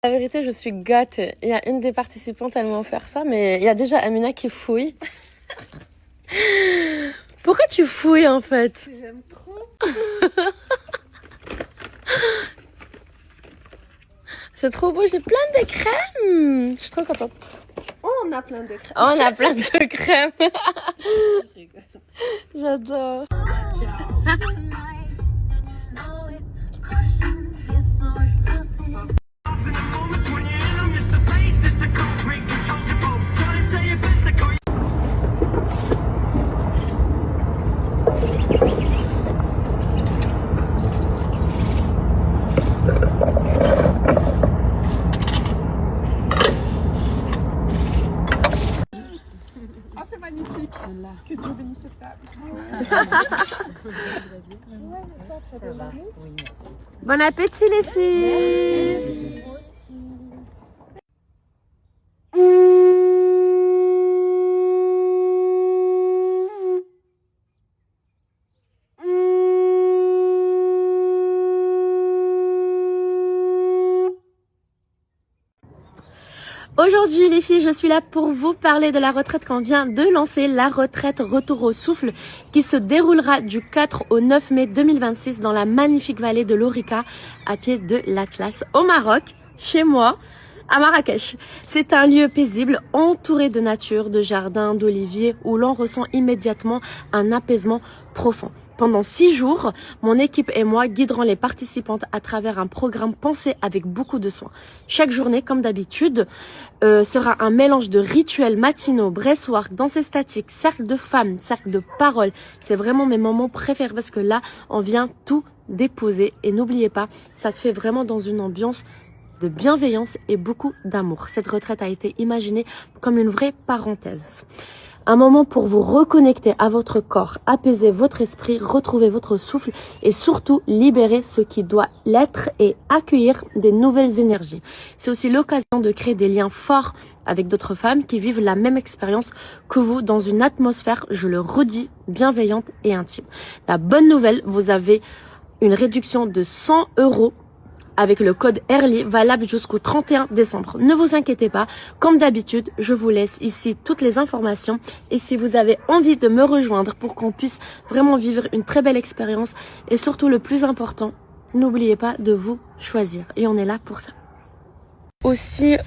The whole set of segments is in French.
La vérité, je suis gâtée. Il y a une des participantes, elle m'a offert ça, mais il y a déjà Amina qui fouille. Pourquoi tu fouilles en fait? J'aime trop. C'est trop beau, j'ai plein de crèmes. Je suis trop contente. On a plein de crèmes. On a plein de crèmes. Je rigole. J'adore. Ah, c'est magnifique. Que Dieu bénisse cette table. Ça va, oui. Bon appétit les filles. Aujourd'hui les filles, je suis là pour vous parler de la retraite qu'on vient de lancer, la retraite Retour au souffle, qui se déroulera du 4 au 9 mai 2026 dans la magnifique vallée de l'Orica, à pied de l'Atlas, au Maroc, chez moi, à Marrakech. C'est un lieu paisible, entouré de nature, de jardins, d'oliviers, où l'on ressent immédiatement un apaisement profond. Pendant 6 jours, mon équipe et moi guiderons les participantes à travers un programme pensé avec beaucoup de soin. Chaque journée, comme d'habitude, sera un mélange de rituels matinaux, breastwork, danse statique, cercle de femmes, cercle de parole. C'est vraiment mes moments préférés parce que là, on vient tout déposer. Et n'oubliez pas, ça se fait vraiment dans une ambiance de bienveillance et beaucoup d'amour. Cette retraite a été imaginée comme une vraie parenthèse. Un moment pour vous reconnecter à votre corps, apaiser votre esprit, retrouver votre souffle et surtout libérer ce qui doit l'être et accueillir des nouvelles énergies. C'est aussi l'occasion de créer des liens forts avec d'autres femmes qui vivent la même expérience que vous dans une atmosphère, je le redis, bienveillante et intime. La bonne nouvelle, vous avez une réduction de 100 € avec le code ERLY valable jusqu'au 31 décembre. Ne vous inquiétez pas, comme d'habitude, je vous laisse ici toutes les informations et si vous avez envie de me rejoindre pour qu'on puisse vraiment vivre une très belle expérience et surtout le plus important, n'oubliez pas de vous choisir et on est là pour ça. Aussi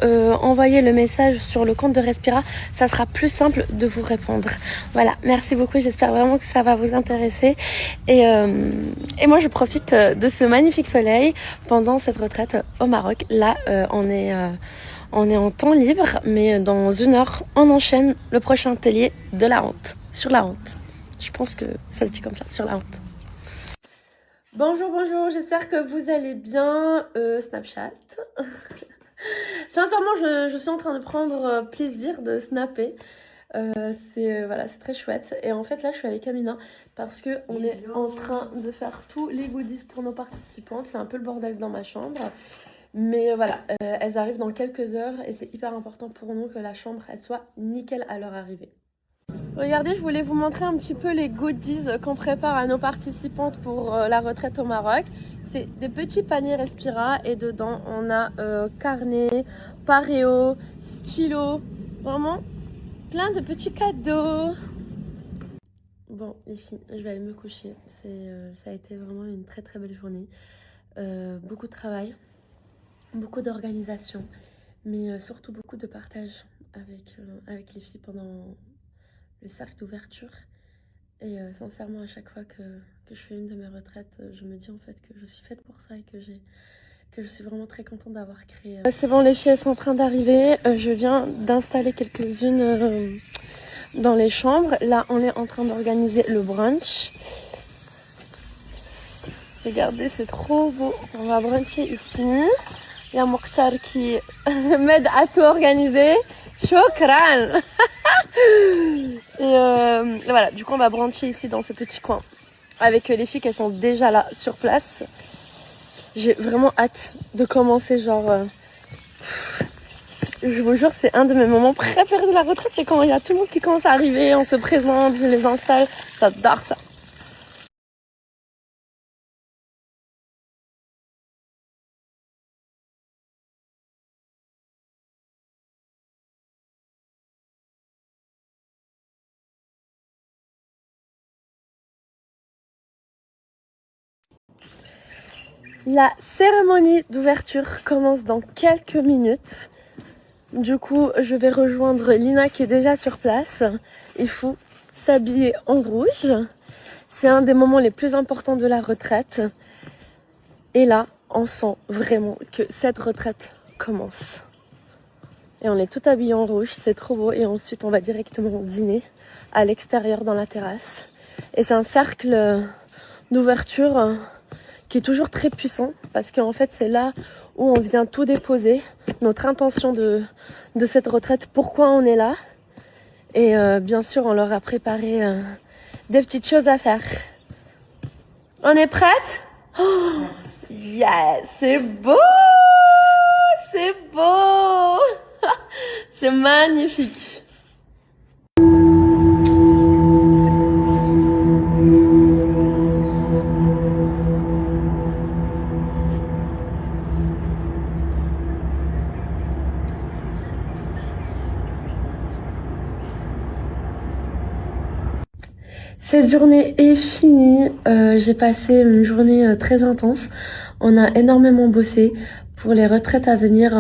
envoyer le message sur le compte de Respira, ça sera plus simple de vous répondre. Voilà, merci beaucoup, j'espère vraiment que ça va vous intéresser et moi je profite de ce magnifique soleil pendant cette retraite au Maroc. Là on est en temps libre, mais dans 1 heure on enchaîne le prochain atelier de la honte, sur la honte. Je pense que ça se dit comme ça, sur la honte. Bonjour, j'espère que vous allez bien. Snapchat. Sincèrement, je suis en train de prendre plaisir de snapper. C'est très chouette. Et en fait, là, je suis avec Amina parce que on est en train de faire tous les goodies pour nos participants. C'est un peu le bordel dans ma chambre. Mais voilà, elles arrivent dans quelques heures et c'est hyper important pour nous que la chambre, elle soit nickel à leur arrivée. Regardez, je voulais vous montrer un petit peu les goodies qu'on prépare à nos participantes pour la retraite au Maroc. C'est des petits paniers Respira et dedans on a carnet, paréo, stylo, vraiment plein de petits cadeaux. Bon les filles, je vais aller me coucher. Ça a été vraiment une très très belle journée. Beaucoup de travail, beaucoup d'organisation, mais surtout beaucoup de partage avec les filles pendant le cercle d'ouverture. Et sincèrement, à chaque fois que je fais une de mes retraites, je me dis en fait que je suis faite pour ça et que je suis vraiment très contente d'avoir créé. C'est bon, les filles, elles sont en train d'arriver. Je viens d'installer quelques-unes dans les chambres. Là, on est en train d'organiser le brunch. Regardez, c'est trop beau. On va bruncher ici. Il y a Mokhtar qui m'aide à tout organiser. Chokran. Et voilà, du coup on va bruncher ici dans ce petit coin avec les filles qui sont déjà là sur place. J'ai vraiment hâte de commencer, je vous jure, c'est un de mes moments préférés de la retraite, c'est quand il y a tout le monde qui commence à arriver, on se présente, je les installe, j'adore ça. La cérémonie d'ouverture commence dans quelques minutes. Du coup, je vais rejoindre Lina qui est déjà sur place. Il faut s'habiller en rouge. C'est un des moments les plus importants de la retraite. Et là, on sent vraiment que cette retraite commence. Et on est tout habillé en rouge, c'est trop beau. Et ensuite, on va directement dîner à l'extérieur dans la terrasse. Et c'est un cercle d'ouverture qui est toujours très puissant parce qu'en fait, c'est là où on vient tout déposer, notre intention de cette retraite, pourquoi on est là. Et bien sûr, on leur a préparé des petites choses à faire. On est prête? Oh, yes, c'est beau! C'est beau! C'est magnifique! Cette journée est finie, j'ai passé une journée très intense. On a énormément bossé pour les retraites à venir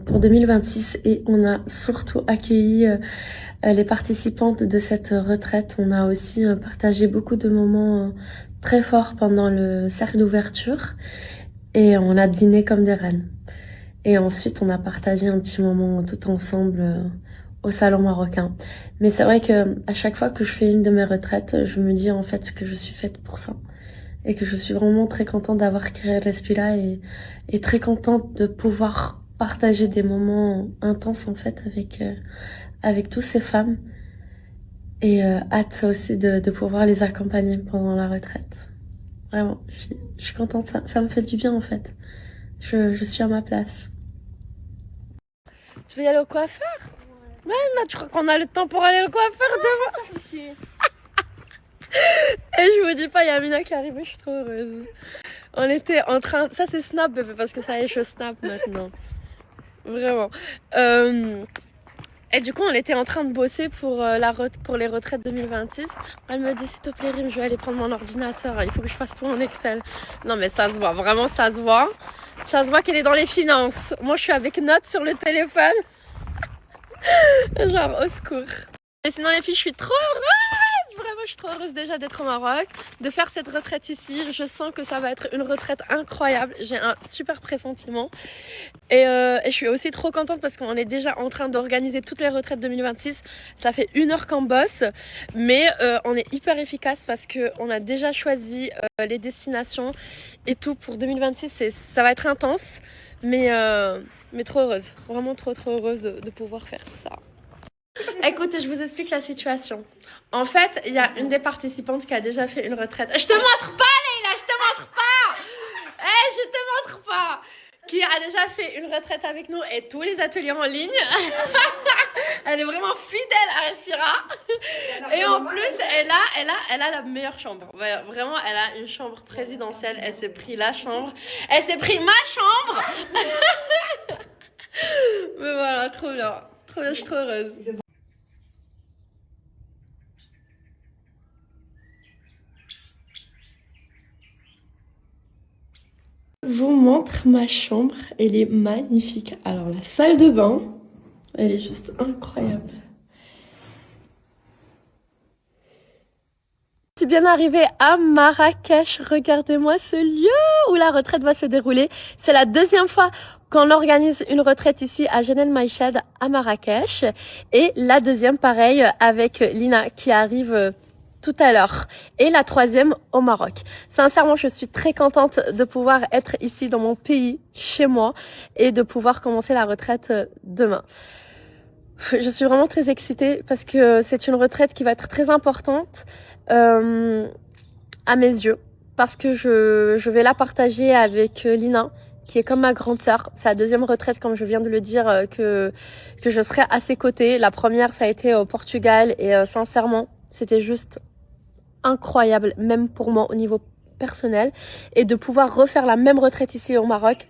pour 2026 et on a surtout accueilli les participantes de cette retraite. On a aussi partagé beaucoup de moments très forts pendant le cercle d'ouverture et on a dîné comme des reines. Et ensuite on a partagé un petit moment tout ensemble au salon marocain. Mais c'est vrai que à chaque fois que je fais une de mes retraites, je me dis en fait que je suis faite pour ça. Et que je suis vraiment très contente d'avoir créé Respira et très contente de pouvoir partager des moments intenses en fait avec toutes ces femmes. Et hâte aussi de pouvoir les accompagner pendant la retraite. Vraiment, je suis contente, ça me fait du bien en fait. Je suis à ma place. Tu veux y aller au coiffeur? Ouais, là, tu crois qu'on a le temps pour aller au coiffeur demain? Et je vous dis pas, il y a Mina qui arrive, je suis trop heureuse. On était en train... Ça c'est Snap bébé, parce que ça y est, je snap maintenant. Vraiment. Et du coup, on était en train de bosser pour les retraites 2026. Elle me dit, s'il te plaît, Rim, je vais aller prendre mon ordinateur. Il faut que je fasse tout en Excel. Non mais ça se voit, vraiment ça se voit. Ça se voit qu'elle est dans les finances. Moi, je suis avec Note sur le téléphone. Genre, au secours. Mais sinon, les filles, je suis trop heureuse. Vraiment, je suis trop heureuse déjà d'être au Maroc, de faire cette retraite ici. Je sens que ça va être une retraite incroyable. J'ai un super pressentiment. Et je suis aussi trop contente parce qu'on est déjà en train d'organiser toutes les retraites 2026. Ça fait 1 heure qu'on bosse. Mais on est hyper efficace parce qu'on a déjà choisi les destinations et tout pour 2026. Ça va être intense. Mais trop heureuse. Vraiment trop heureuse de pouvoir faire ça. Écoutez, je vous explique la situation. En fait, il y a une des participantes qui a déjà fait une retraite. Je te montre pas, Leïla, je te montre pas. Je te montre pas. Qui a déjà fait une retraite avec nous et tous les ateliers en ligne. Elle est vraiment fidèle à Respira. Et en plus, elle a la meilleure chambre. Vraiment, elle a une chambre présidentielle. Elle s'est pris la chambre. Elle s'est pris ma chambre. Mais voilà, trop bien. Trop bien, je suis trop heureuse. Je vous montre ma chambre, elle est magnifique. Alors la salle de bain, elle est juste incroyable. Je suis bien arrivée à Marrakech. Regardez-moi ce lieu où la retraite va se dérouler. C'est la deuxième fois qu'on organise une retraite ici à Jeune El Maïchad à Marrakech. Et la deuxième, pareil, avec Lina qui arrive tout à l'heure. Et la troisième au Maroc. Sincèrement, je suis très contente de pouvoir être ici dans mon pays, chez moi, et de pouvoir commencer la retraite demain. Je suis vraiment très excitée parce que c'est une retraite qui va être très importante à mes yeux. Parce que je vais la partager avec Lina, qui est comme ma grande sœur. C'est la deuxième retraite, comme je viens de le dire, que je serai à ses côtés. La première, ça a été au Portugal et sincèrement, c'était juste incroyable, même pour moi au niveau personnel. Et de pouvoir refaire la même retraite ici au Maroc,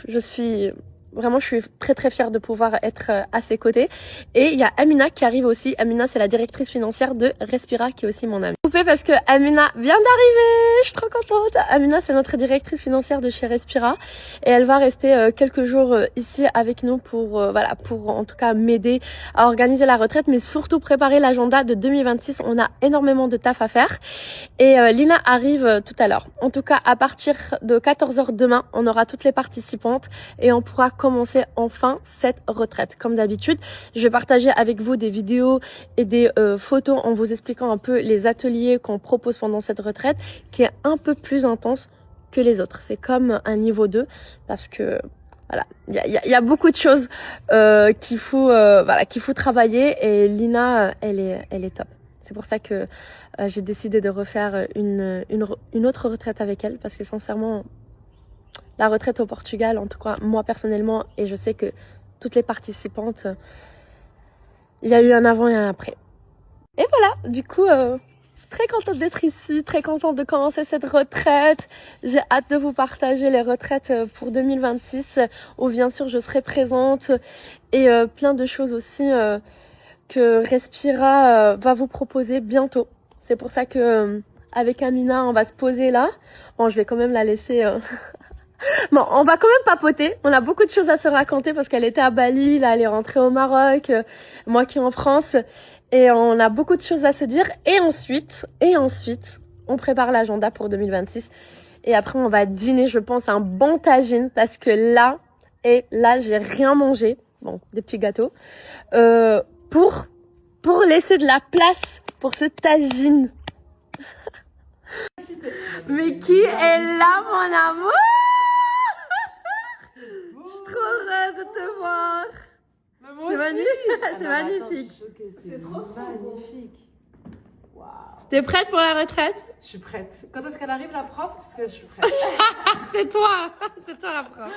je suis vraiment, je suis très très fière de pouvoir être à ses côtés. Et il y a Amina qui arrive aussi. Amina, c'est la directrice financière de Respira, qui est aussi mon amie. Coupé parce que Amina vient d'arriver. Je suis trop contente. Amina, c'est notre directrice financière de chez Respira et elle va rester quelques jours ici avec nous pour voilà, pour en tout cas m'aider à organiser la retraite, mais surtout préparer l'agenda de 2026. On a énormément de taf à faire et Lina arrive tout à l'heure. En tout cas, à partir de 14h demain, on aura toutes les participantes et on pourra commencer enfin cette retraite. Comme d'habitude, je vais partager avec vous des vidéos et des photos en vous expliquant un peu les ateliers qu'on propose pendant cette retraite, qui est un peu plus intense que les autres. C'est comme un niveau 2 parce que voilà, il y a beaucoup de choses qu'il faut travailler et Lina, elle est top. C'est pour ça que j'ai décidé de refaire une autre retraite avec elle, parce que sincèrement, la retraite au Portugal, en tout cas moi personnellement, et je sais que toutes les participantes, il y a eu un avant et un après. Et voilà, du coup, très contente d'être ici, très contente de commencer cette retraite. J'ai hâte de vous partager les retraites pour 2026, où bien sûr je serai présente, et plein de choses aussi que Respira va vous proposer bientôt. C'est pour ça que avec Amina, on va se poser là. Bon, je vais quand même la laisser... Bon, on va quand même papoter. On a beaucoup de choses à se raconter parce qu'elle était à Bali, là elle est rentrée au Maroc, moi qui est en France. Et on a beaucoup de choses à se dire. Et ensuite, on prépare l'agenda pour 2026. Et après, on va dîner, je pense, un bon tagine parce que là, j'ai rien mangé. Bon, des petits gâteaux. Pour laisser de la place pour ce tagine. Mais qui est là, mon amour? Je suis trop heureuse de te voir. C'est magnifique. C'est magnifique. C'est trop magnifique. Waouh. T'es prête pour la retraite? Je suis prête. Quand est-ce qu'elle arrive, la prof? Parce que je suis prête. C'est toi la prof.